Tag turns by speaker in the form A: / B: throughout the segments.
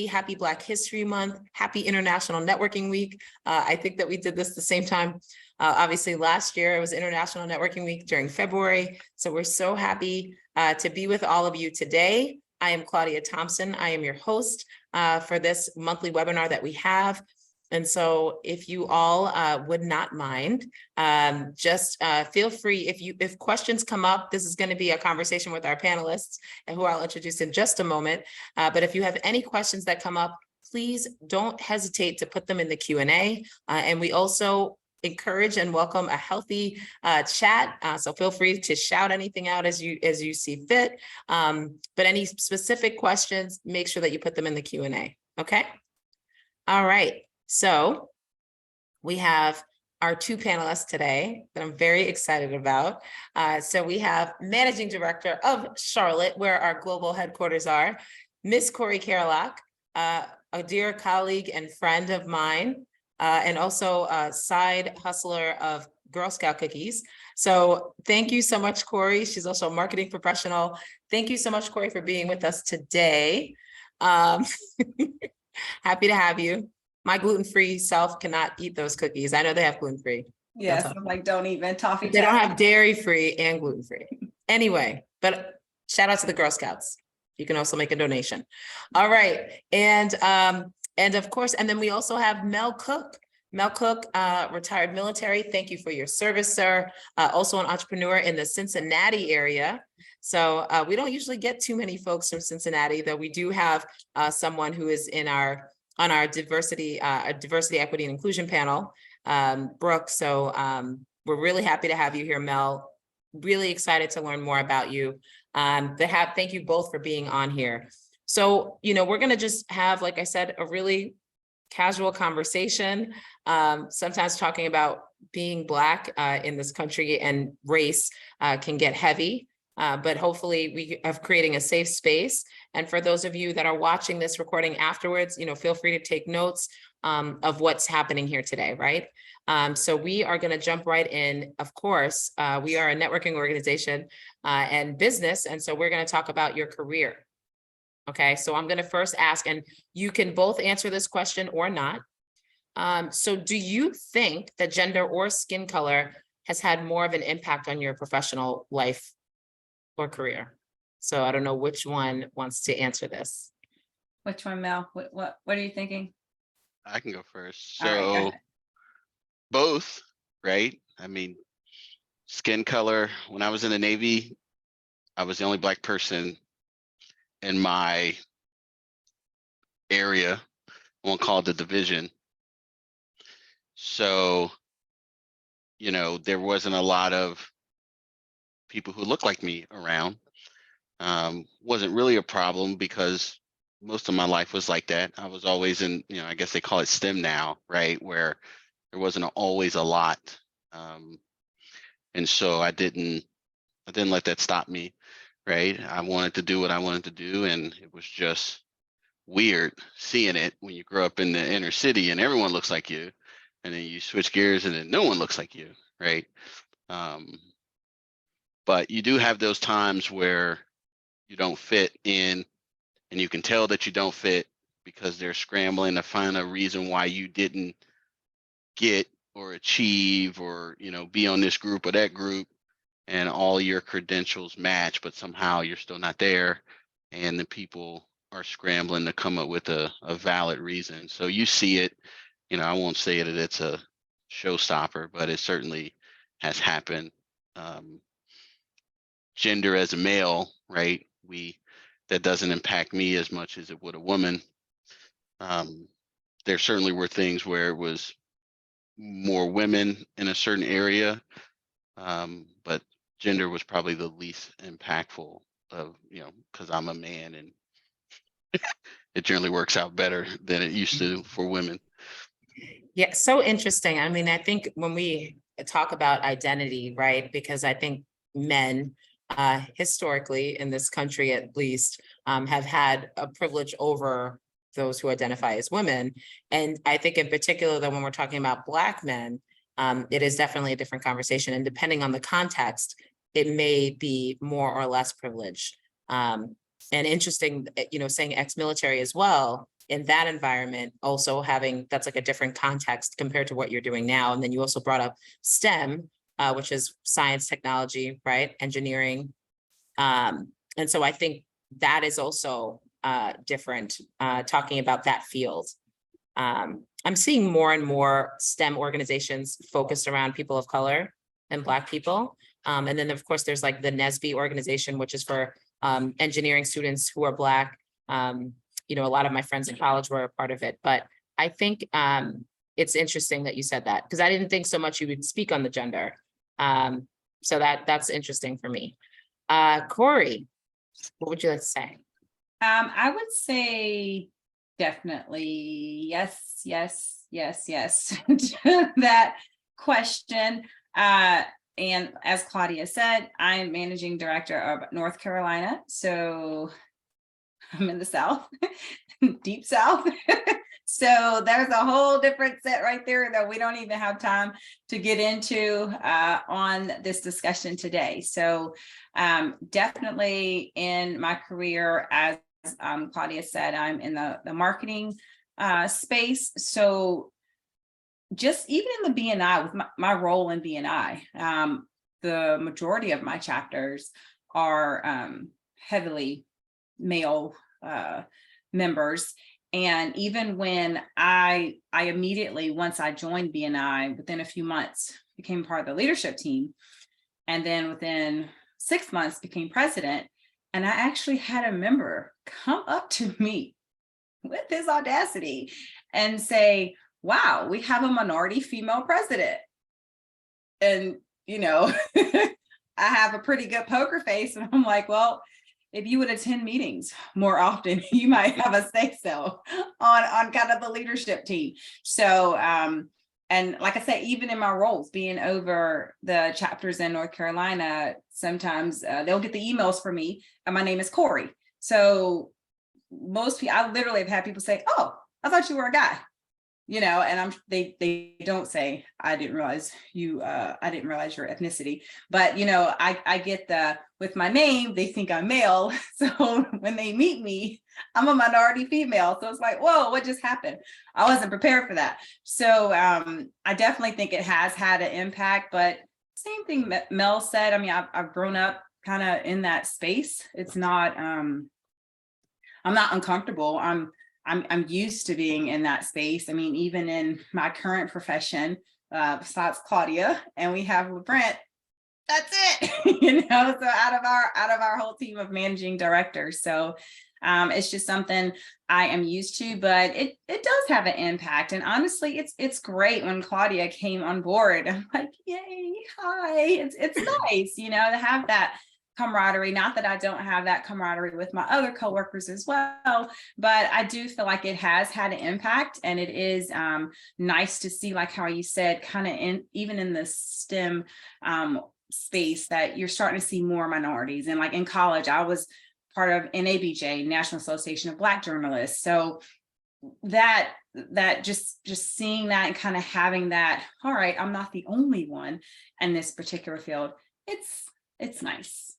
A: happy Black History Month, happy International Networking Week. I think that we did this the same time. Obviously, last year it was International Networking Week during February. So we're so happy to be with all of you today. I am Claudia Thompson. I am your host for this monthly webinar that we have. And so if you all would not mind, just feel free, if questions come up, this is going to be a conversation with our panelists and who I'll introduce in just a moment. But if you have any questions that come up, please don't hesitate to put them in the Q&A. And we also encourage and welcome a healthy chat. So feel free to shout anything out as you see fit. But any specific questions, make sure that you put them in the Q&A. Okay. All right. So we have our two panelists today that I'm very excited about. So we have Managing Director of Charlotte, where our global headquarters are, Miss Corree Carelock, a dear colleague and friend of mine, and also a side hustler of Girl Scout cookies. So thank you so much, Corree. She's also a marketing professional. Thank you so much, Corree, for being with us today. Happy to have you. My gluten-free self cannot eat those cookies. I know they have gluten-free.
B: Yes, I'm like, don't even toffee.
A: They don't have dairy-free and gluten-free. Anyway, but shout out to the Girl Scouts. You can also make a donation. All right. And of course, and then we also have Mel Cook. Mel Cook, retired military. Thank you for your service, sir. Also an entrepreneur in the Cincinnati area. So we don't usually get too many folks from Cincinnati, though we do have someone who is on our diversity, equity, and inclusion panel, Brooke. So we're really happy to have you here, Mel. Really excited to learn more about you. Thank you both for being on here. So, we're going to just have, like I said, a really casual conversation, sometimes talking about being Black in this country and race can get heavy. But hopefully we are creating a safe space. And for those of you that are watching this recording afterwards, feel free to take notes of what's happening here today, right? So we are going to jump right in. Of course, we are a networking organization and business. And so we're going to talk about your career. Okay, so I'm going to first ask, and you can both answer this question or not. So do you think that gender or skin color has had more of an impact on your professional life or career? So I don't know which one wants to answer this.
B: Which one, Mel? What are you thinking?
C: I can go first.
B: All right, go
C: So
B: ahead.
C: both, right? I mean, skin color, when I was in the Navy, I was the only Black person in my area, I won't call it the division. So, there wasn't a lot of people who looked like me around. Wasn't really a problem because most of my life was like that. I was always in, I guess they call it STEM now, right? Where there wasn't always a lot. And so I didn't let that stop me, right? I wanted to do what I wanted to do. And it was just weird seeing it when you grow up in the inner city and everyone looks like you. And then you switch gears and then no one looks like you, right? But you do have those times where you don't fit in and you can tell that you don't fit because they're scrambling to find a reason why you didn't get or achieve or, be on this group or that group, and all your credentials match, but somehow you're still not there. And the people are scrambling to come up with a valid reason. So you see it, I won't say that it's a showstopper, but it certainly has happened. Gender as a male, right? That doesn't impact me as much as it would a woman. There certainly were things where it was more women in a certain area, but gender was probably the least impactful of, because I'm a man and it generally works out better than it used to for women.
A: Yeah, so interesting. I mean, I think when we talk about identity, right, because I think men historically in this country, at least, have had a privilege over those who identify as women. And I think in particular that when we're talking about Black men, it is definitely a different conversation. And depending on the context, it may be more or less privilege. And interesting, saying ex-military as well, in that environment, also having, that's like a different context compared to what you're doing now. And then you also brought up STEM, which is science, technology, right? Engineering. And so I think that is also different, talking about that field. I'm seeing more and more STEM organizations focused around people of color and Black people. And then of course, there's like the NSBE organization, which is for engineering students who are Black. You know, a lot of my friends in college were a part of it, but I think it's interesting that you said that, because I didn't think so much you would speak on the gender. So that's interesting for me. Corree, what would you like to say?
B: I would say definitely yes to that question. And as Claudia said, I'm managing director of North Carolina. So I'm in the South, deep South. So there's a whole different set right there that we don't even have time to get into on this discussion today. So definitely in my career, as Claudia said, I'm in the marketing space. So just even in the BNI, with my role in BNI, the majority of my chapters are heavily male members. And even when I immediately, once I joined BNI, within a few months, became part of the leadership team. And then within 6 months became president. And I actually had a member come up to me with his audacity and say, wow, we have a minority female president. And, you know, I have a pretty good poker face. And I'm like, well, if you would attend meetings more often, you might have a say so on kind of the leadership team. So, and like I said, even in my roles, being over the chapters in North Carolina, sometimes they'll get the emails from me, and my name is Corree. So most people, I literally have had people say, "Oh, I thought you were a guy," you know, and they don't say, I didn't realize your ethnicity, but you know, I get with my name, they think I'm male. So when they meet me, I'm a minority female. So it's like, whoa, what just happened? I wasn't prepared for that. So I definitely think it has had an impact, but same thing Mel said. I mean, I've grown up kind of in that space. It's not, I'm not uncomfortable. I'm used to being in that space. I mean, even in my current profession, besides Claudia, and we have LeBrent, that's it, you know, so out of our whole team of managing directors. So it's just something I am used to, but it does have an impact. And honestly, it's great when Claudia came on board. I'm like, yay, hi, it's nice, you know, to have that camaraderie. Not that I don't have that camaraderie with my other coworkers as well, but I do feel like it has had an impact, and it is nice to see, like how you said, kind of even in the STEM space, that you're starting to see more minorities. And like in college, I was part of NABJ, National Association of Black Journalists. So that just seeing that and kind of having that, all right, I'm not the only one in this particular field. It's nice.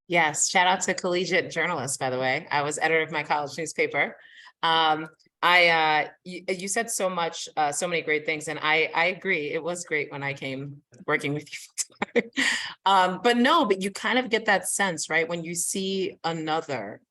A: Yes, shout out to collegiate journalists, by the way. I was editor of my college newspaper. You said so much, so many great things, and I agree. It was great when I came working with you. But you kind of get that sense, right? When you see another,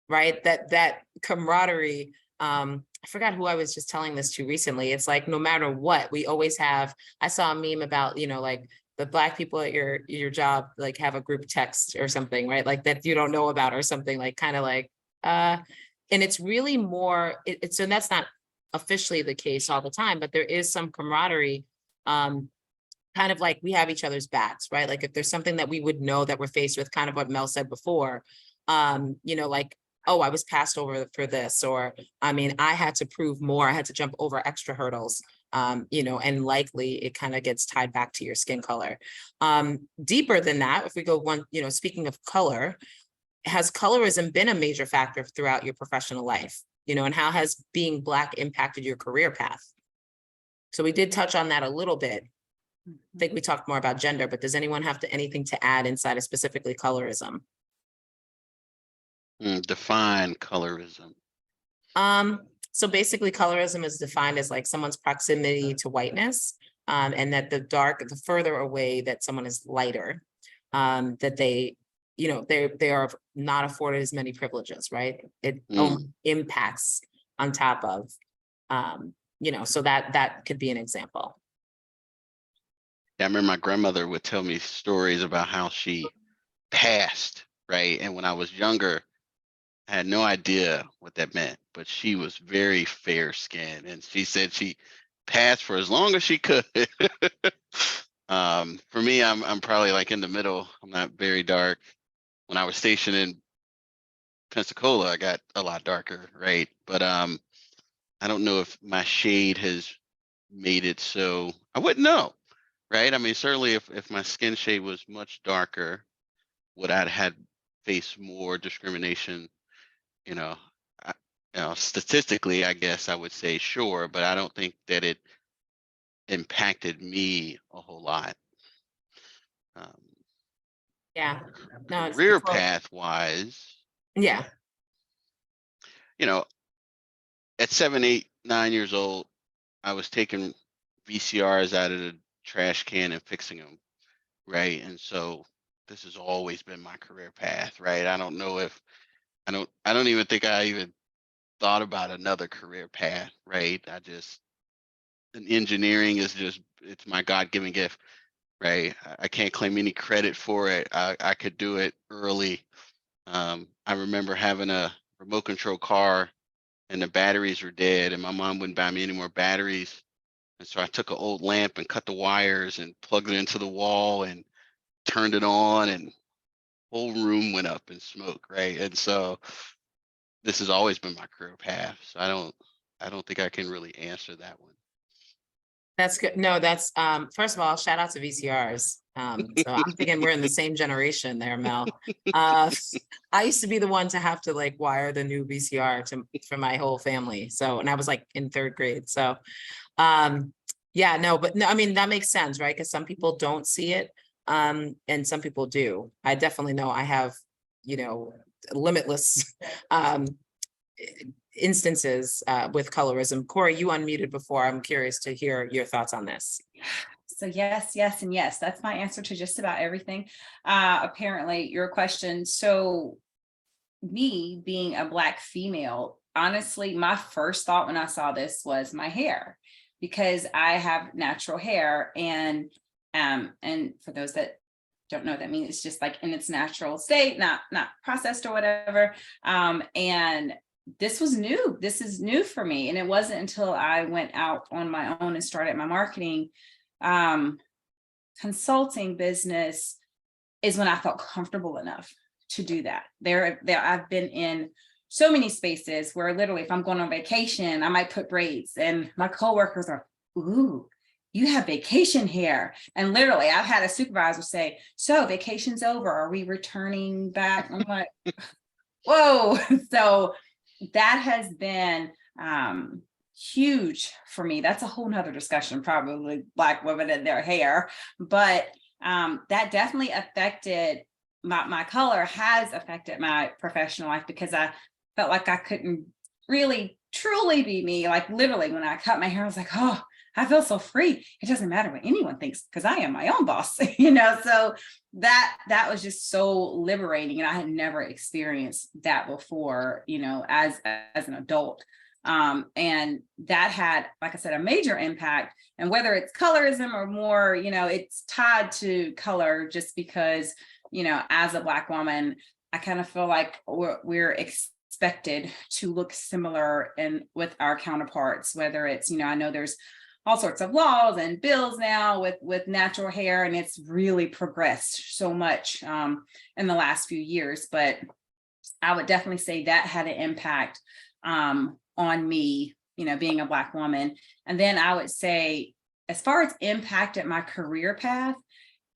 A: right? That camaraderie. I forgot who I was just telling this to recently. It's like, no matter what, we always have, I saw a meme about, you know, like the Black people at your job, like have a group text or something, right? Like that you don't know about or something, like kind of like, and it's really more, so that's not officially the case all the time, but there is some camaraderie, kind of like we have each other's backs, right? Like if there's something that we would know that we're faced with, kind of what Mel said before, you know, like, oh, I was passed over for this, or, I mean, I had to prove more, I had to jump over extra hurdles, you know, and likely it kind of gets tied back to your skin color. Deeper than that, if we go one, you know, speaking of color, has colorism been a major factor throughout your professional life, you know, and how has being Black impacted your career path? So we did touch on that a little bit. I think we talked more about gender, but does anyone have anything to add inside of specifically colorism?
C: Define colorism.
A: So basically colorism is defined as like someone's proximity to whiteness, and that the further away that someone is lighter, that they, they are not afforded as many privileges, right? It only impacts on top of, so that could be an example.
C: Yeah, I remember my grandmother would tell me stories about how she passed, right? And when I was younger, I had no idea what that meant, but she was very fair skinned, and she said she passed for as long as she could. For me, I'm probably like in the middle. I'm not very dark. When I was stationed in Pensacola, I got a lot darker, right? But I don't know if my shade has made it so. I wouldn't know, right? I mean, certainly if my skin shade was much darker, would I had faced more discrimination? You know, I, statistically, I guess I would say sure, but I don't think that it impacted me a whole lot.
A: Yeah, no,
C: Career path wise,
A: yeah,
C: at 7, 8, 9 years old, I was taking VCRs out of the trash can and fixing them, right? And so this has always been my career path, right? I don't know if I don't even think I even thought about another career path, right? And engineering is just, it's my God-given gift, right? I can't claim any credit for it. I could do it early. I remember having a remote control car and the batteries were dead, and my mom wouldn't buy me any more batteries. And so I took an old lamp and cut the wires and plugged it into the wall and turned it on, and whole room went up in smoke, right? And so this has always been my career path. So I don't think I can really answer that one.
A: that's good. No, that's, first of all, shout out to VCRs. So I'm thinking we're in the same generation there, Mel. I used to be the one to have to like wire the new VCR for my whole family. So, and I was like in 3rd grade. So, yeah, no, but no, I mean, that makes sense, right? Because some people don't see it, and some people do. I definitely know I have, limitless, instances with colorism. Corree, you unmuted before. I'm curious to hear your thoughts on this.
B: So yes, yes, and yes, that's my answer to just about everything. Apparently your question. So me being a Black female, honestly, my first thought when I saw this was my hair, because I have natural hair, and for those that don't know, that means it's just like in its natural state, not processed or whatever. And this was new. This is new for me. And it wasn't until I went out on my own and started my marketing consulting business is when I felt comfortable enough to do that. There I've been in so many spaces where literally if I'm going on vacation, I might put braids, and my coworkers are, ooh, you have vacation hair. And literally I've had a supervisor say, so vacation's over, are we returning back? I'm like, whoa. So that has been huge for me. That's a whole nother discussion, probably Black women and their hair, but that definitely affected my color has affected my professional life, because I felt like I couldn't really truly be me. Like literally when I cut my hair, I was like, oh, I feel so free. It doesn't matter what anyone thinks because I am my own boss, so that was just so liberating. And I had never experienced that before, as an adult. And that had, like I said, a major impact. And whether it's colorism or more, it's tied to color, just because, as a Black woman, I kind of feel like we're expected to look similar with our counterparts, whether it's, I know there's all sorts of laws and bills now with natural hair, and it's really progressed so much in the last few years. But I would definitely say that had an impact on me, being a Black woman. And then I would say, as far as impacted my career path,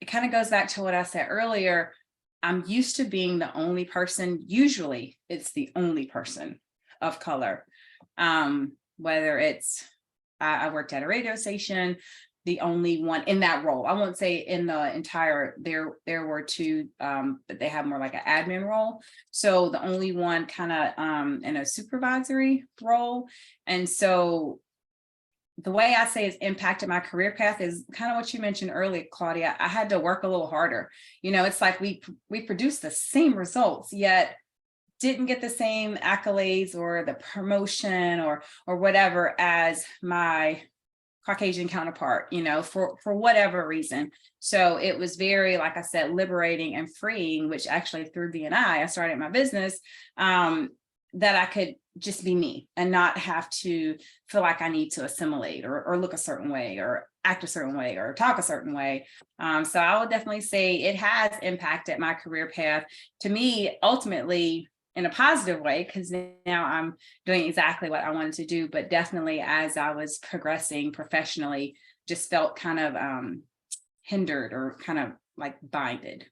B: it kind of goes back to what I said earlier. I'm used to being the only person. Usually it's the only person of color, whether it's I worked at a radio station the only one in that role. I won't say in the entire, there were two, but they have more like an admin role. So the only one kind of in a supervisory role. And so the way I say it's impacted my career path is kind of what you mentioned earlier, Claudia. I had to work a little harder. You know, it's like we produced the same results, yet didn't get the same accolades or the promotion or whatever as my Caucasian counterpart, you know, for whatever reason. So it was very, like I said, liberating and freeing, which actually through BNI, I started my business, that I could just be me and not have to feel like I need to assimilate or look a certain way or act a certain way or talk a certain way. So I would definitely say it has impacted my career path, to me, ultimately in a positive way, because now I'm doing exactly what I wanted to do, but definitely as I was progressing professionally, just felt kind of hindered or kind of like binded.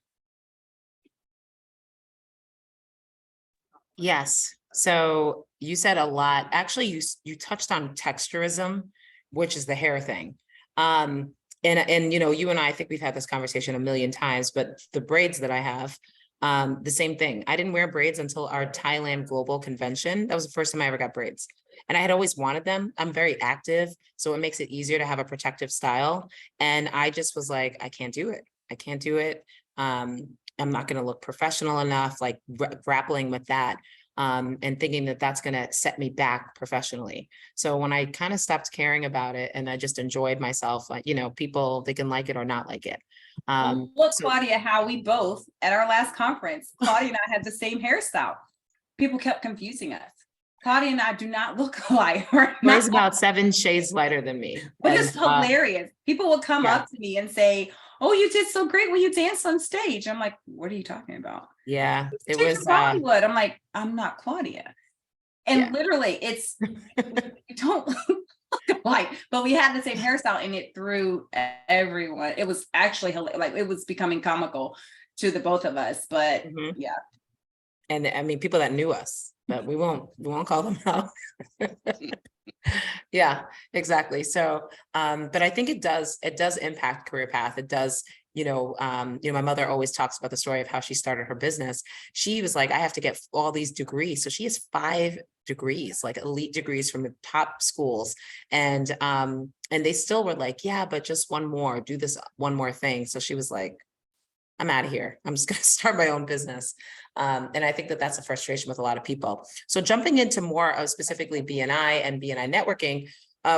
A: Yes. So you said a lot. Actually, you touched on texturism, which is the hair thing. And you know, you and I think we've had this conversation a million times, but the braids that I have, the same thing. I didn't wear braids until our Thailand Global Convention. That was the first time I ever got braids. And I had always wanted them. I'm very active, so it makes it easier to have a protective style. And I just was like, I can't do it. I can't do it. I'm not going to look professional enough, like grappling with that. And thinking that that's going to set me back professionally. So when I kind of stopped caring about it and I just enjoyed myself, like, you know, people, they can like it or not like it.
B: Look, Claudia, how we both at our last conference, Claudia and I had the same hairstyle. People kept confusing us. Claudia and I do not look alike.
A: She's about 7 shades lighter than me.
B: But it's hilarious. People will come up to me and say, "Oh, you did so great when you danced on stage." I'm like, "What are you talking about?"
A: Yeah, it
B: Take
A: was
B: Bollywood. I'm like, "I'm not Claudia." And literally it's, you don't look alike, but we had the same hairstyle and it threw everyone. It was actually like it was becoming comical to the both of us, but yeah.
A: And I mean, people that knew us, but we won't call them out. Yeah, exactly. So, but I think it does impact career path. It does, you know, my mother always talks about the story of how she started her business. She was like, I have to get all these degrees. So she has 5 degrees, like elite degrees from the top schools. And they still were like, yeah, but just one more, do this one more thing. So she was like, I'm out of here. I'm just going to start my own business. And I think that that's a frustration with a lot of people. So jumping into more of specifically BNI and BNI networking,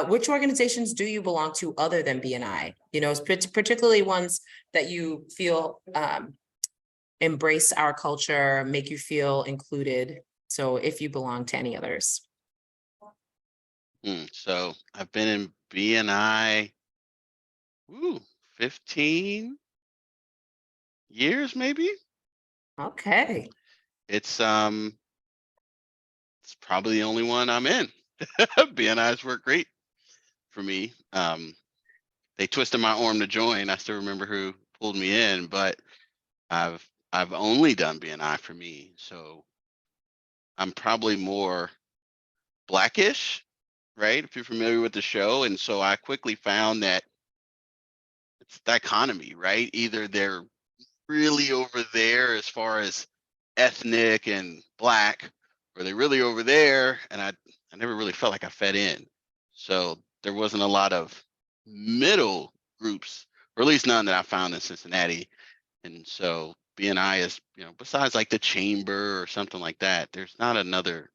A: which organizations do you belong to other than BNI? You know, particularly ones that you feel embrace our culture, make you feel included. So if you belong to any others.
C: So I've been in BNI 15 years, maybe.
A: Okay.
C: It's probably the only one I'm in. BNI's worked great for me. They twisted my arm to join. I still remember who pulled me in, but I've only done BNI for me. So I'm probably more Blackish, right? If you're familiar with the show. And so I quickly found that it's dichotomy, right? Either they're really over there as far as ethnic and Black, or they're really over there, and I never really felt like I fit in. So there wasn't a lot of middle groups, or at least none that I found in Cincinnati. And so BNI is, you know, besides like the chamber or something like that, there's not another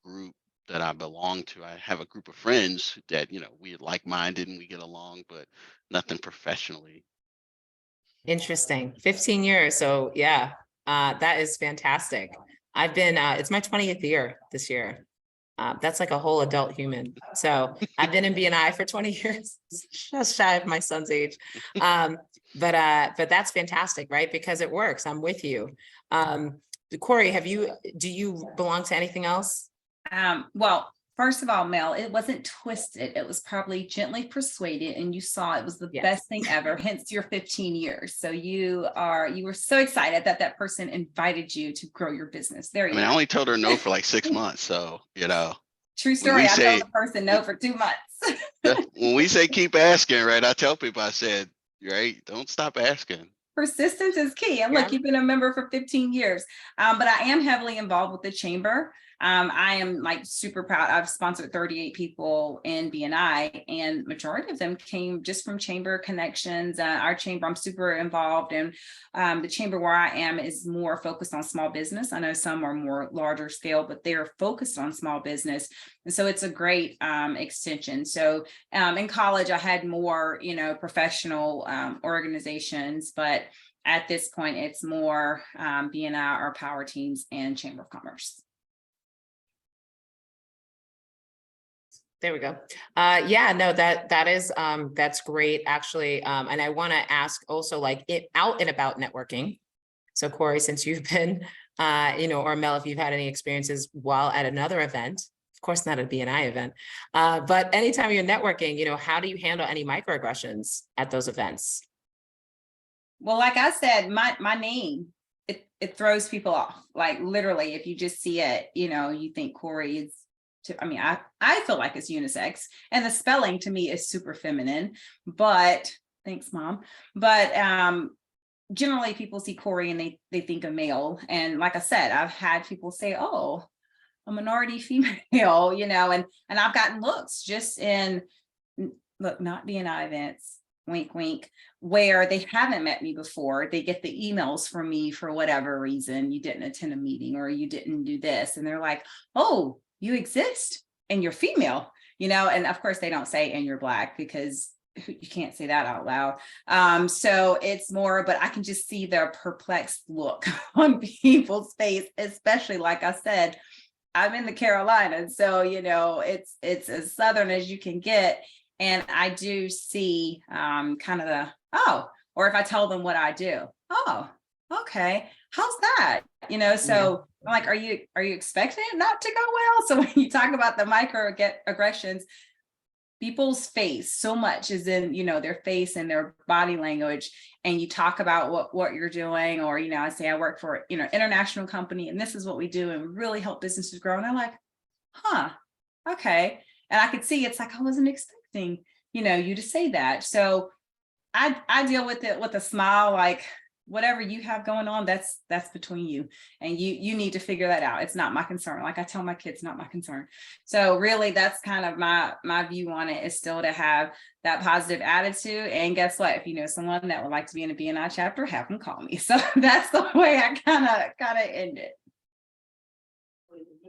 C: group that I belong to. I have a group of friends that, you know, we like-minded and we get along, but nothing professionally.
A: Interesting. 15 years. So yeah, that is fantastic. I've been, it's my 20th year this year. That's like a whole adult human. So I've been in BNI for 20 years, just shy of my son's age. But that's fantastic, right? Because it works. I'm with you. Corree, do you belong to anything else?
B: Well, first of all, Mel, it wasn't twisted. It was probably gently persuaded, and you saw it was the best thing ever, hence your 15 years. So you were so excited that person invited you to grow your business. There you go.
C: I only told her no for like 6 months. So, you know.
B: True story. I told the person no for 2 months.
C: When we say keep asking, right? I tell people, I said, right, don't stop asking.
B: Persistence is key. And look,
A: Yeah.
B: you've been a member for 15 years, but I am heavily involved with the chamber. I am like super proud. I've sponsored 38 people in BNI, and majority of them came just from chamber connections. Our chamber, I'm super involved in. The chamber where I am is more focused on small business. I know some are more larger scale, but they're focused on small business. And so it's a great extension. So in college, I had more, professional organizations, but at this point, it's more BNI or power teams and Chamber of Commerce.
A: There we go. Yeah, no, that's great, actually. And I want to ask also, like, out and about networking. So Corree, since you've been, or Mel, if you've had any experiences while at another event, of course, not a BNI event, but anytime you're networking, how do you handle any microaggressions at those events?
B: Well, like I said, my name, it throws people off. Like literally, if you just see it, you think Corree is, I feel like it's unisex, and the spelling to me is super feminine, but thanks, Mom. But generally people see Corree and they think of male. And like I said, I've had people say, oh, a minority female, and I've gotten looks just in, look, not BNI events, wink, wink, where they haven't met me before. They get the emails from me for whatever reason. You didn't attend a meeting or you didn't do this. And they're like, oh, you exist and you're female, and of course they don't say and you're Black, because you can't say that out loud. So it's more, but I can just see their perplexed look on people's face, especially, like I said, I'm in the Carolinas. So, it's as Southern as you can get. And I do see kind of the, oh, or if I tell them what I do, oh, okay, how's that? So I'm like, are you expecting it not to go well? So when you talk about the microaggressions, people's face, so much is in, their face and their body language. And you talk about what you're doing, or, I say I work for, international company, and this is what we do, and we really help businesses grow. And they're like, huh, okay. And I could see it's like, I wasn't expecting, you to say that. So I deal with it with a smile, like, whatever you have going on, that's between you, and you need to figure that out. It's not my concern. Like I tell my kids, not my concern. So really, that's kind of my view on it, is still to have that positive attitude. And guess what? If you know someone that would like to be in a BNI chapter, have them call me. So that's the way I kind of end it.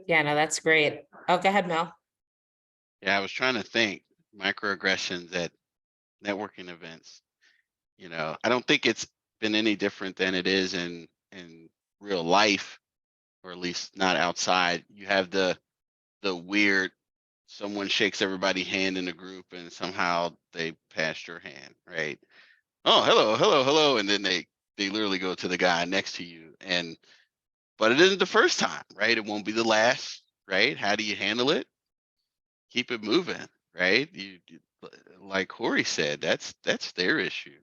A: Yeah, no, that's great. Oh, go ahead, Mel.
C: Yeah, I was trying to think microaggressions at networking events. I don't think it's been any different than it is in real life, or at least not outside. You have the weird, someone shakes everybody's hand in a group and somehow they passed your hand, right? Oh, hello, hello, hello. And then they literally go to the guy next to you. But it isn't the first time, right? It won't be the last, right? How do you handle it? Keep it moving, right? You like Corree said, that's their issue,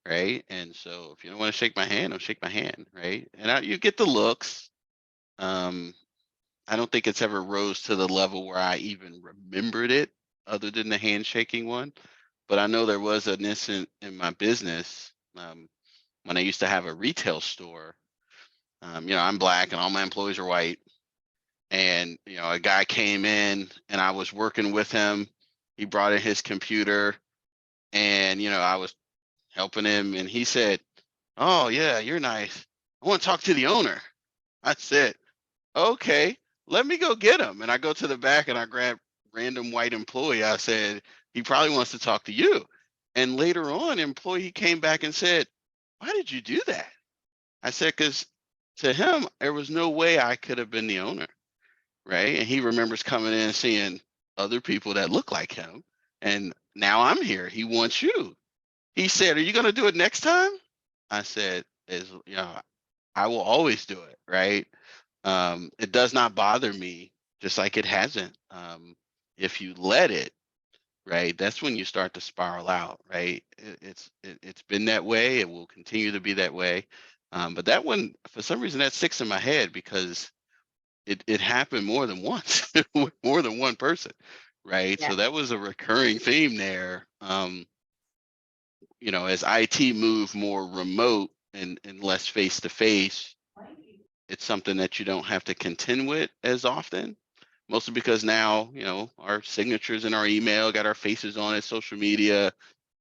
C: right? And so if you don't want to shake my hand, don't shake my hand, right? And you get the looks. I don't think it's ever rose to the level where I even remembered it, other than the handshaking one. But I know there was an incident in my business when I used to have a retail store. I'm Black and all my employees are white. And, a guy came in and I was working with him. He brought in his computer and, I was helping him, and he said, oh yeah, you're nice. I want to talk to the owner. I said, okay, let me go get him. And I go to the back and I grab random white employee. I said, he probably wants to talk to you. And later on, employee came back and said, why did you do that? I said, because to him, there was no way I could have been the owner, right? And he remembers coming in and seeing other people that look like him. And now I'm here. He wants you. He said, are you going to do it next time? I said, I will always do it, right? It does not bother me, just like it hasn't. If you let it, right, that's when you start to spiral out, right? It's been that way. It will continue to be that way. But that one, for some reason, that sticks in my head because it happened more than once with more than one person, right?
A: Yeah.
C: So that was a recurring theme there. As IT moved more remote and less face to face, it's something that you don't have to contend with as often. Mostly because now, our signatures in our email got our faces on it, social media.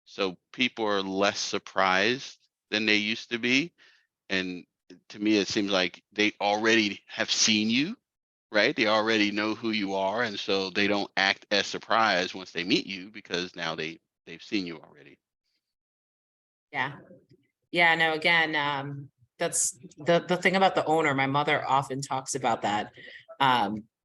C: So people are less surprised than they used to be. And to me, it seems like they already have seen you, right? They already know who you are. And so they don't act as surprised once they meet you because now they've seen you already.
A: Yeah. Yeah, no, again, that's the thing about the owner. My mother often talks about that.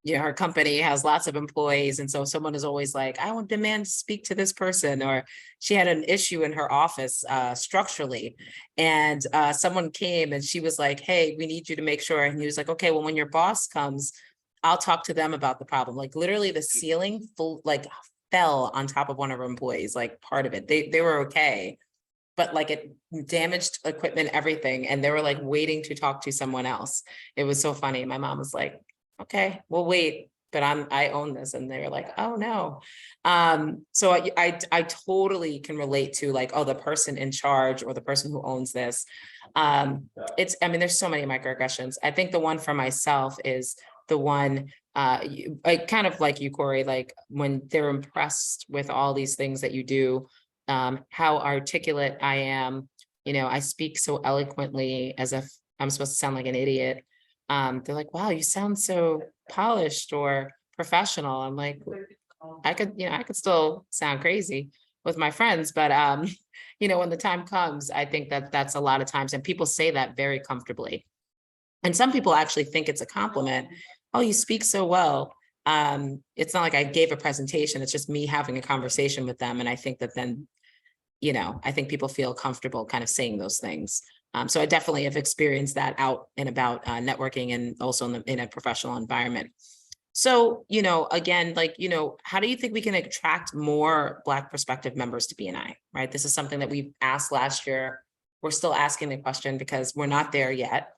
A: Her company has lots of employees, and so someone is always like, I want demand to speak to this person, or she had an issue in her office structurally, and someone came and she was like, hey, we need you to make sure. And he was like, okay, well, when your boss comes, I'll talk to them about the problem. Like literally the ceiling fell on top of one of her employees, like part of it. They were okay, but like it damaged equipment, everything. And they were like waiting to talk to someone else. It was so funny. My mom was like, okay, we'll wait, but I own this. And they were like, oh no. So I totally can relate to like, oh, the person in charge or the person who owns this. There's so many microaggressions. I think the one for myself is the one, I kind of like you, Corree, like when they're impressed with all these things that you do, how articulate I am. I speak so eloquently as if I'm supposed to sound like an idiot. They're like, wow, you sound so polished or professional. I'm like, I could still sound crazy with my friends, but when the time comes, I think that that's a lot of times, and people say that very comfortably. And some people actually think it's a compliment. Oh, you speak so well. It's not like I gave a presentation, it's just me having a conversation with them. And I think that then I think people feel comfortable kind of saying those things. So I definitely have experienced that out and about networking and also in a professional environment. So, again, how do you think we can attract more Black prospective members to BNI, right? This is something that we asked last year. We're still asking the question because we're not there yet.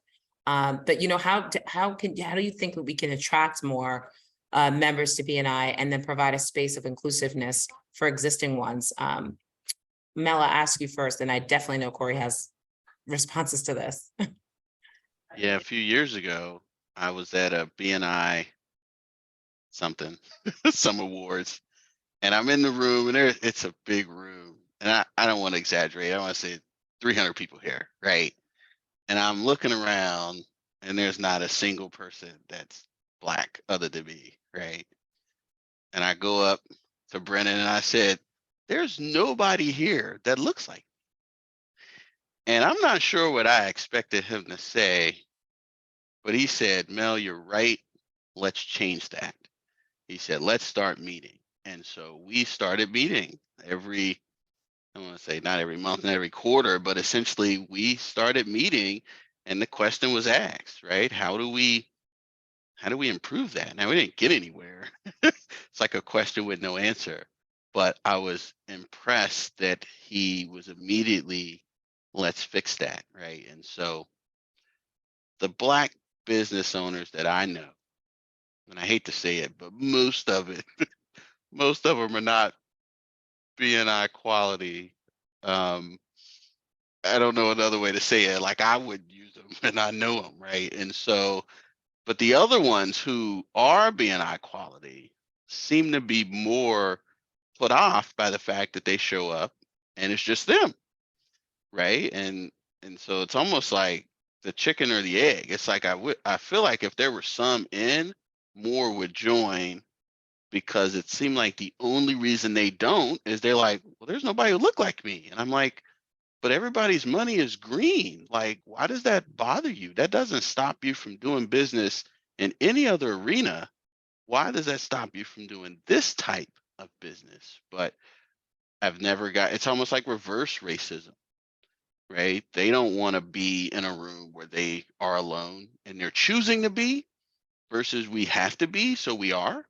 A: But, how do you think that we can attract more members to BNI and then provide a space of inclusiveness for existing ones? Mel, I'll ask you first, and I definitely know Corree has responses to this.
C: Yeah, a few years ago, I was at a BNI something, some awards, and I'm in the room, and it's a big room, and I don't want to exaggerate. I want to say 300 people here, right? And I'm looking around, and there's not a single person that's Black other than me, right? And I go up to Brennan and I said, there's nobody here that looks like me. And I'm not sure what I expected him to say, but he said, Mel, you're right. Let's change that. He said, let's start meeting. And so we started meeting I want to say not every month, not every quarter, but essentially we started meeting and the question was asked, right? How do we improve that? Now we didn't get anywhere. It's like a question with no answer. But I was impressed that he was immediately, let's fix that, right? And so the Black business owners that I know, and I hate to say it, but most of them are not BNI quality. Um, I don't know another way to say it. Like I would use them and I know them, right? And so, but the other ones who are BNI quality seem to be more put off by the fact that they show up and it's just them, right? And so it's almost like the chicken or the egg. It's like I feel like if there were some in, more would join because it seemed like the only reason they don't is they're like, well, there's nobody who look like me. And I'm like, but everybody's money is green. Like, why does that bother you? That doesn't stop you from doing business in any other arena. Why does that stop you from doing this type of business? But it's almost like reverse racism, right? They don't want to be in a room where they are alone and they're choosing to be versus we have to be, so we are.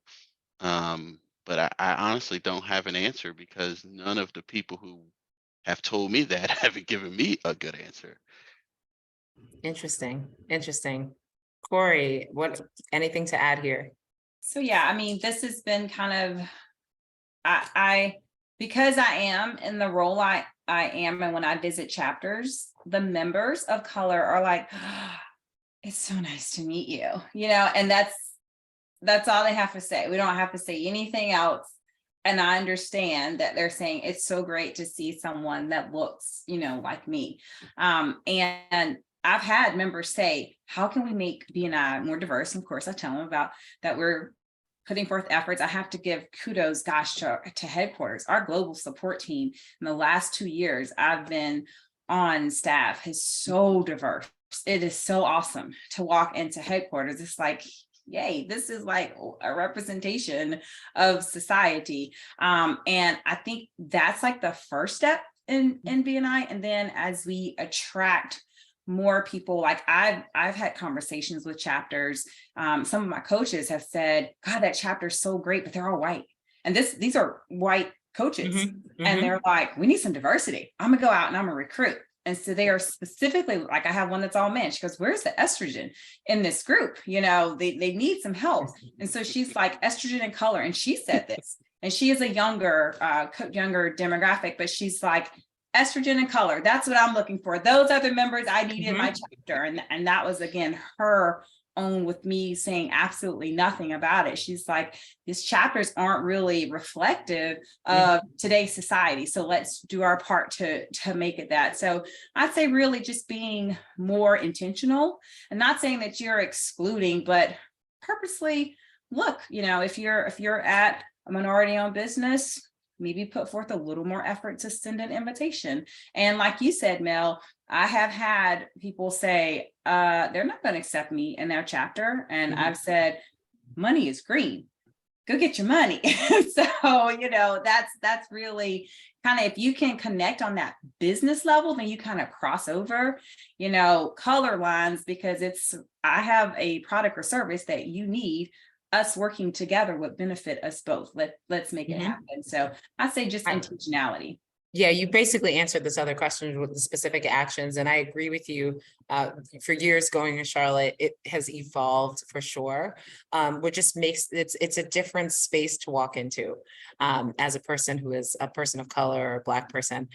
C: But I honestly don't have an answer because none of the people who have told me that haven't given me a good answer.
A: Interesting. Corree, anything to add here?
B: So yeah, this has been kind of because I am in the role I am, and when I visit chapters, the members of color are like, "Oh, it's so nice to meet you," and that's all they have to say. We don't have to say anything else. And I understand that they're saying it's so great to see someone that looks, like me. And I've had members say, how can we make B&I more diverse? And of course, I tell them about that we're putting forth efforts. I have to give kudos, gosh, to headquarters. Our global support team in the last 2 years I've been on staff is so diverse. It is so awesome to walk into headquarters. It's like, yay, this is like a representation of society. And I think that's like the first step in B&I. And then as we attract more people, like I've had conversations with chapters. Some of my coaches have said, God, that chapter is so great, but they're all white. And these are white coaches. And they're like, we need some diversity. I'm gonna go out and I'm gonna recruit. And so they are specifically, like I have one that's all men. She goes, where's the estrogen in this group? They need some help. And so she's like, estrogen and color. And she said this, and she is a younger demographic, but she's like, estrogen and color, that's what I'm looking for. Those are the members I need in my chapter. And that was, again, her own, with me saying absolutely nothing about it. She's like, these chapters aren't really reflective of today's society. So let's do our part to make it that. So I'd say really just being more intentional, and not saying that you're excluding, but purposely look, if you're at a minority-owned business, maybe put forth a little more effort to send an invitation. And like you said, Mel, I have had people say, they're not going to accept me in their chapter. And I've said, money is green. Go get your money. So, that's really kind of, if you can connect on that business level, then you kind of cross over, color lines, because I have a product or service that you need. Us working together would benefit us both. Let's make it happen. So I say just intentionality.
A: Yeah, you basically answered this other question with the specific actions. And I agree with you. For years going to Charlotte, it has evolved for sure. Which just makes it's a different space to walk into as a person who is a person of color or a Black person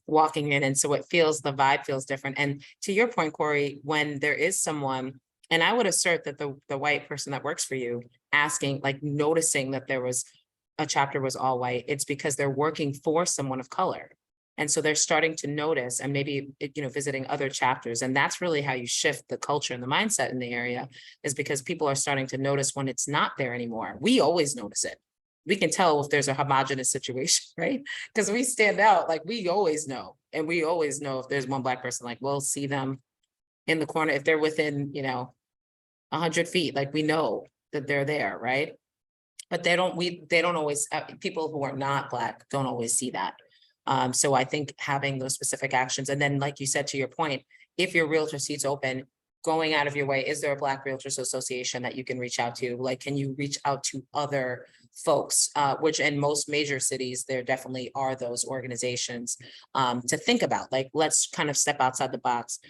A: walking in. And so the vibe feels different. And to your point, Corree, when there is someone, and I would assert that the white person that works for you asking, like noticing that a chapter was all white, it's because they're working for someone of color. And so they're starting to notice, and maybe, visiting other chapters. And that's really how you shift the culture and the mindset in the area, is because people are starting to notice when it's not there anymore. We always notice it. We can tell if there's a homogenous situation, right? Because we stand out, like we always know. And we always know if there's one Black person, like we'll see them in the corner, if they're within, 100 feet, like we know that they're there, right? But they don't always, people who are not Black don't always see that. So I think having those specific actions, and then like you said, to your point, if your realtor seat's open, going out of your way, is there a Black Realtors Association that you can reach out to? Like, can you reach out to other folks, which in most major cities, there definitely are those organizations to think about, like, let's kind of step outside the box.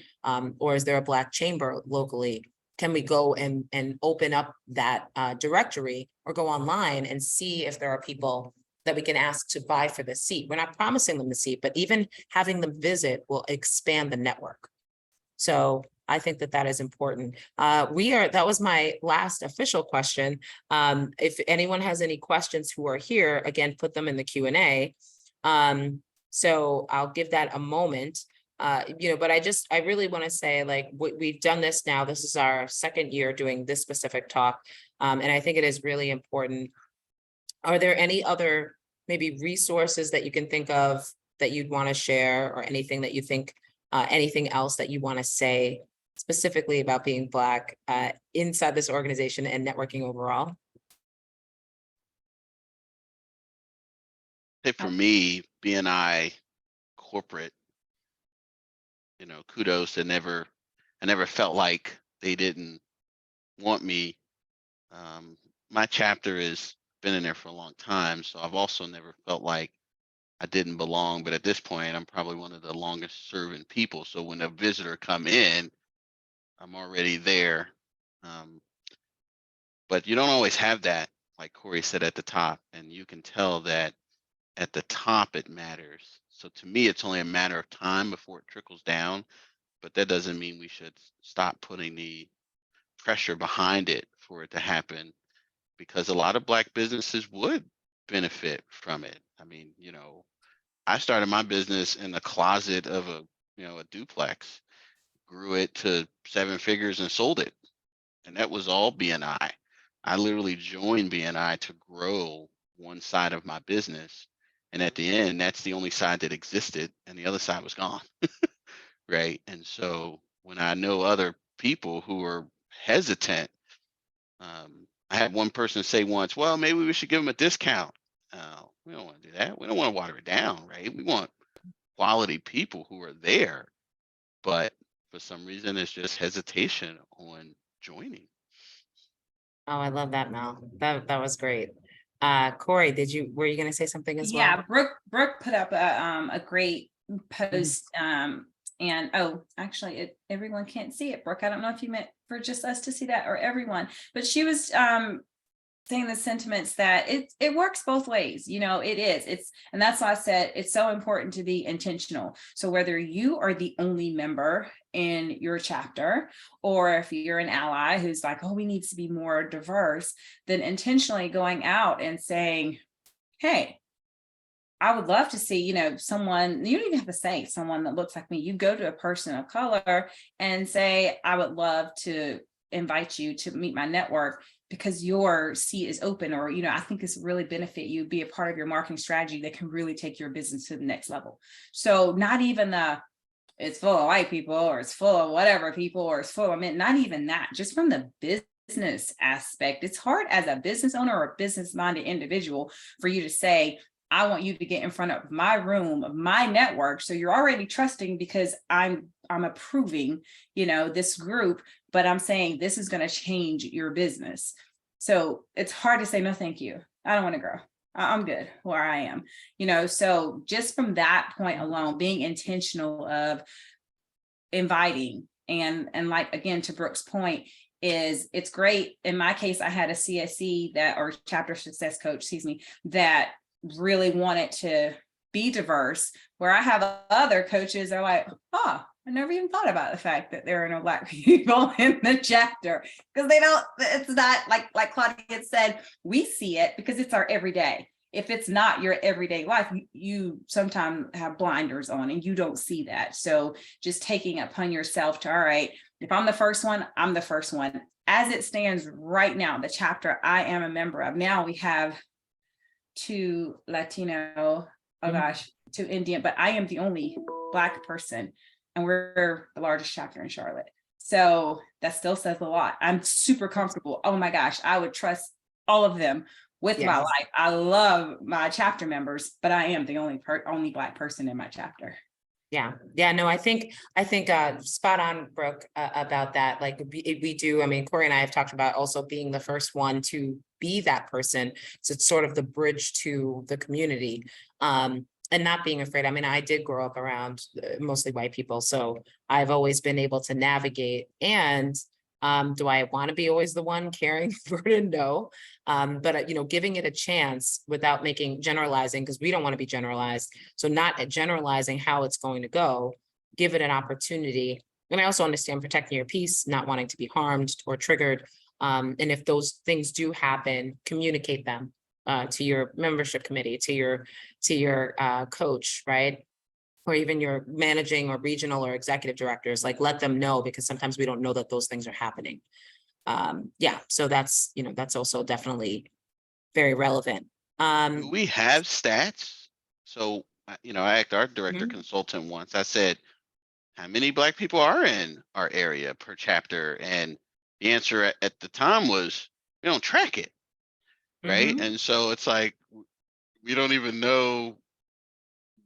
A: Or is there a Black chamber locally? Can we go and open up that directory, or go online and see if there are people that we can ask to vie for the seat? We're not promising them the seat, but even having them visit will expand the network. So I think that is important. That was my last official question. If anyone has any questions who are here, again, put them in the Q&A. So I'll give that a moment. But I really want to say, like, we've done this now. This is our second year doing this specific talk. And I think it is really important. Are there any other maybe resources that you can think of that you'd want to share, or anything that you think, anything else that you want to say specifically about being Black inside this organization and networking overall?
C: For me, BNI corporate, kudos. I never felt like they didn't want me. My chapter has been in there for a long time, so I've also never felt like I didn't belong. But at this point, I'm probably one of the longest serving people. So when a visitor come in, I'm already there. But you don't always have that like Corey said at the top, and you can tell that at the top it matters. So to me, it's only a matter of time before it trickles down, but that doesn't mean we should stop putting the pressure behind it for it to happen, because a lot of Black businesses would benefit from it. I mean, I started my business in the closet of a duplex, grew it to 7 figures and sold it. And that was all BNI. I literally joined BNI to grow one side of my business. And at the end, that's the only side that existed, and the other side was gone. Right. And so when I know other people who are hesitant, I had one person say once, well, maybe we should give them a discount. We don't want to do that. We don't want to water it down, right? We want quality people who are there. But for some reason, it's just hesitation on joining.
A: Oh, I love that, Mel. That was great. Corey, were you going to say something as well?
B: Yeah, Brooke put up a great post. And actually, everyone can't see it, Brooke. I don't know if you meant for just us to see that or everyone, but she was saying the sentiments that it works both ways. And that's why I said it's so important to be intentional. So whether you are the only member in your chapter, or if you're an ally who's like, oh, we need to be more diverse, then intentionally going out and saying, hey, I would love to see, someone, you don't even have to say someone that looks like me. You go to a person of color and say, I would love to invite you to meet my network because your seat is open, or, I think this really benefit you, be a part of your marketing strategy that can really take your business to the next level. So not even it's full of white people, or it's full of whatever people, or it's full of men, not even that, just from the business aspect. It's hard as a business owner or a business-minded individual for you to say, I want you to get in front of my room, of my network. So you're already trusting because I'm approving, this group, but I'm saying this is going to change your business. So it's hard to say, no, thank you. I don't want to grow. I'm good where I am, so just from that point alone, being intentional of inviting and like, again, to Brooke's point, it's great. In my case, I had a CSE or chapter success coach, that really wanted to be diverse, where I have other coaches that are like, oh, I never even thought about the fact that there are no Black people in the chapter, because it's not like Claudia had said, we see it because it's our everyday. If it's not your everyday life, you sometimes have blinders on and you don't see that. So just taking it upon yourself to, all right, if I'm the first one, I'm the first one. As it stands right now, the chapter I am a member of, now we have 2 Latino, 2 Indian, but I am the only Black person, and we're the largest chapter in Charlotte. So that still says a lot. I'm super comfortable. Oh my gosh, I would trust all of them with my life. I love my chapter members, but I am the only Black person in my chapter.
A: Yeah. No, I think spot on, Brooke, about that. Like we do. I mean, Corey and I have talked about also being the first one to be that person. So it's sort of the bridge to the community, and not being afraid. I mean, I did grow up around mostly white people, so I've always been able to navigate. And do I want to be always the one carrying the burden? No. But giving it a chance without generalizing, because we don't want to be generalized. So not generalizing how it's going to go, give it an opportunity. And I also understand protecting your peace, not wanting to be harmed or triggered. And if those things do happen, communicate them to your membership committee, to your coach, right? Or even your managing or regional or executive directors, like let them know, because sometimes we don't know that those things are happening. So that's also definitely very relevant.
C: Do we have stats? So, I asked our director consultant once, I said, how many Black people are in our area per chapter? And the answer at the time was, we don't track it. Right. And so it's like, we don't even know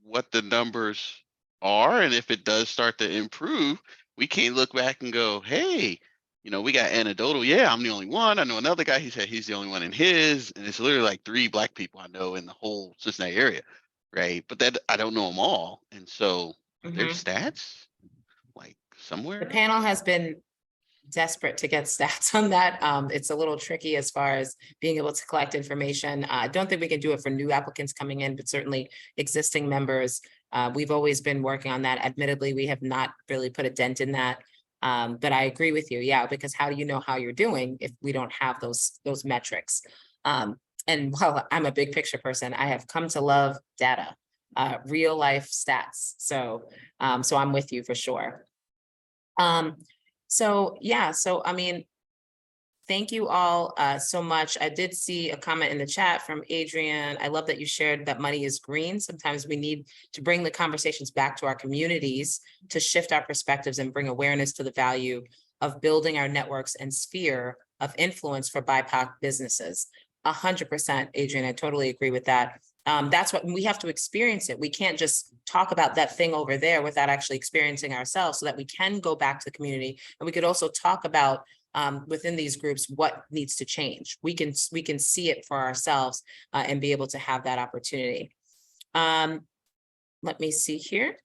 C: what the numbers are. And if it does start to improve, we can't look back and go, hey, we got anecdotal. Yeah, I'm the only one. I know another guy, he said he's the only one in his. And it's literally like 3 Black people I know in the whole Cincinnati area. Right. But that I don't know them all. And so there's stats like somewhere.
A: The panel has been desperate to get stats on that. It's a little tricky as far as being able to collect information. I don't think we can do it for new applicants coming in, but certainly existing members. We've always been working on that. Admittedly, we have not really put a dent in that. But I agree with you, yeah, because how do you know how you're doing if we don't have those metrics? And while I'm a big picture person, I have come to love data, real life stats. So I'm with you for sure. So yeah, so I mean, thank you all so much. I did see a comment in the chat from Adrian. I love that you shared that money is green. Sometimes we need to bring the conversations back to our communities to shift our perspectives and bring awareness to the value of building our networks and sphere of influence for BIPOC businesses. 100%, Adrian, I totally agree with that. That's what we have to experience it. We can't just talk about that thing over there without actually experiencing ourselves, so that we can go back to the community. And we could also talk about within these groups what needs to change. We can see it for ourselves and be able to have that opportunity. Let me see here.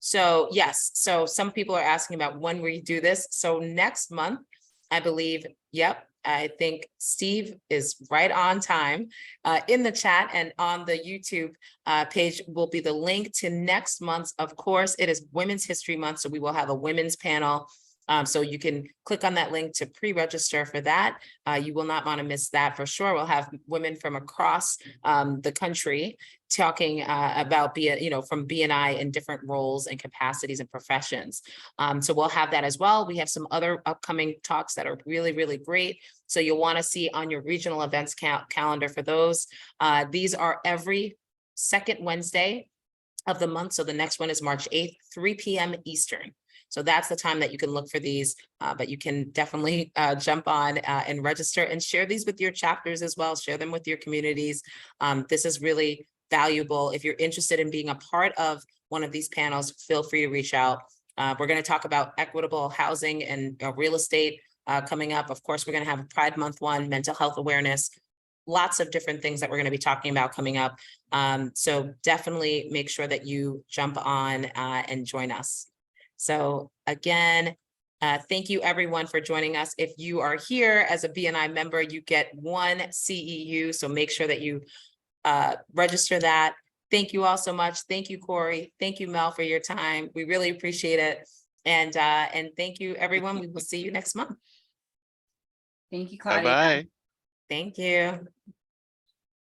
A: So yes, so some people are asking about when we do this. So next month, I believe, yep, I think Steve is right on time. In the chat and on the YouTube page will be the link to next month's. Of course, it is Women's History Month, so we will have a women's panel. So you can click on that link to pre-register for that. You will not want to miss that for sure. We'll have women from across the country talking about from BNI in different roles and capacities and professions. So we'll have that as well. We have some other upcoming talks that are really, really great. So you'll want to see on your regional events calendar for those. These are every second Wednesday of the month. So the next one is March 8th, 3 p.m. Eastern. So that's the time that you can look for these, but you can definitely jump on and register and share these with your chapters as well. Share them with your communities. This is really valuable. If you're interested in being a part of one of these panels, feel free to reach out. We're going to talk about equitable housing and real estate coming up. Of course, we're going to have a Pride Month one, mental health awareness, lots of different things that we're going to be talking about coming up. So definitely make sure that you jump on and join us. So again, thank you everyone for joining us. If you are here as a BNI member, you get one CEU. So make sure that you register that. Thank you all so much. Thank you, Corree. Thank you, Mel, for your time. We really appreciate it. And thank you, everyone. We will see you next month.
B: Thank you, Claudia.
C: Bye-bye.
A: Thank you.